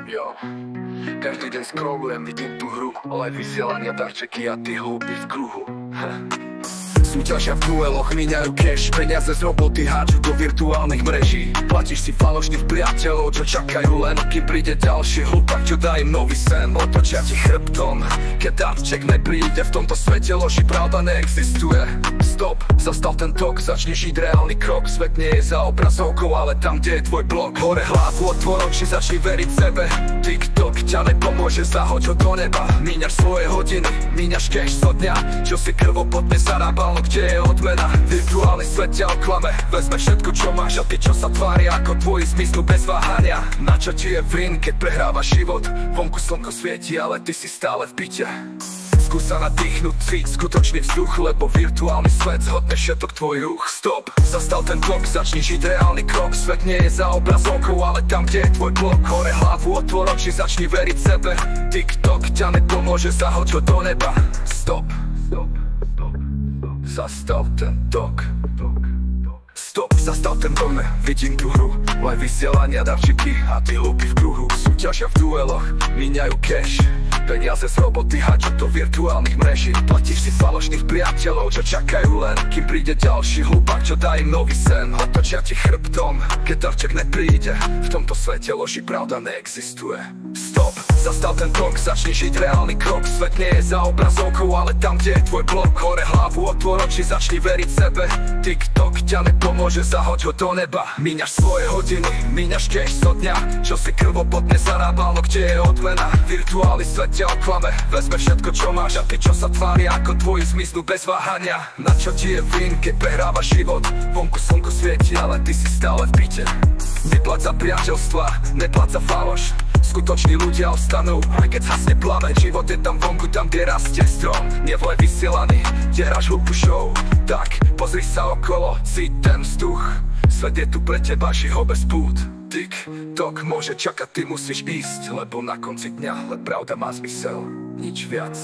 Jo. Každý deň scrollujem, vidím tú hru, ale vysielania, darčeky a ty hlúpi v kruhu. Súťažia v dueloch, míňajú cash, peniaze z roboty hádžu do virtuálnych mreží. Platíš si falošných priateľov, čo čakajú len, kým príde ďalší hlupak, čo dá im nový sen, otočia ti chrbtom. Keď darček nepríde, v tomto svete loži pravda neexistuje. Stop, zastal ten tok, začni žiť reálny krok. Svet nie je za obrazovkou, ale tam, kde je tvoj blok. Hore hlavu, otvor oči, začni veriť sebe. TikTok ťa nepomôže, zahoď ho do neba. Míňaš svoje hodiny, míňaš cash zo dňa, čo si krvopotne zarábal, no kde je odmena? Virtuálny svet ťa oklame, vezme všetko, čo máš, a ty, čo sa tvária ako tvoji, zmiznú bez váhania. Na čo ti je vin, keď prehrávaš život? Vonku slnko svieti, ale ty si stále v byte. Skús sa nadýchnuť, cíť skutočný vzduch, lebo virtuálny svet zhodne všetok tvoj ruch. Stop, zastal ten tok, začni žiť reálny krok. Svet nie je za obrazovkou, ale tam, kde je tvoj blok. Hore hlavu, otvor oči, začni veriť sebe. TikTok ťa nepomôže, zahoď ho do neba. Stop, stop, stop, stop. Zastal ten tok. Stop, zastal ten vlne, vidím tú hru, len vysielania, darčeky a ty hlúpi v kruhu. Súťažia v dueloch, míňajú cash, peniaze z roboty hádžu do virtuálnych mreží. Platíš si falošných priateľov, čo čakajú len, kým príde ďalší hlupak, čo dá im nový sen, otočia ti chrbtom. Keď darček nepríde, v tomto svete loži pravda neexistuje. Stop, zastal ten tok, začni žiť reálny krok. Svet nie je za obrazovkou, ale tam, kde je tvoj blok. Hore hlavu, otvor oči, začni veriť sebe. TikTok ťa nepomôže, zahoď ho do neba. Míňaš svoje hodiny, míňaš cash zo dňa, čo si krvopotne zarábal, no kde je odmena? Virtuálny svet ťa oklame, vezme všetko, čo máš, a ty, čo sa tvária ako tvoji, zmiznú bez váhania. Na čo ti je vin, keď prehrávaš život? Vonku slnko svieti, ale ty si stále v byte. Nepláť za priateľstva, nepláť za faloš. Skutoční ľudia ostanú, aj keď zhasne plameň. Život je tam vonku, tam, kde rastie strom. Nie v vysielaný, kde hráš hlúpu show. Tak, pozri sa okolo, cíť ten vzduch. Svet je tu pre teba, ži ho bez pút. TikTok môže čakať, ty musíš ísť, lebo na konci dňa len pravda má zmysel, nič viac.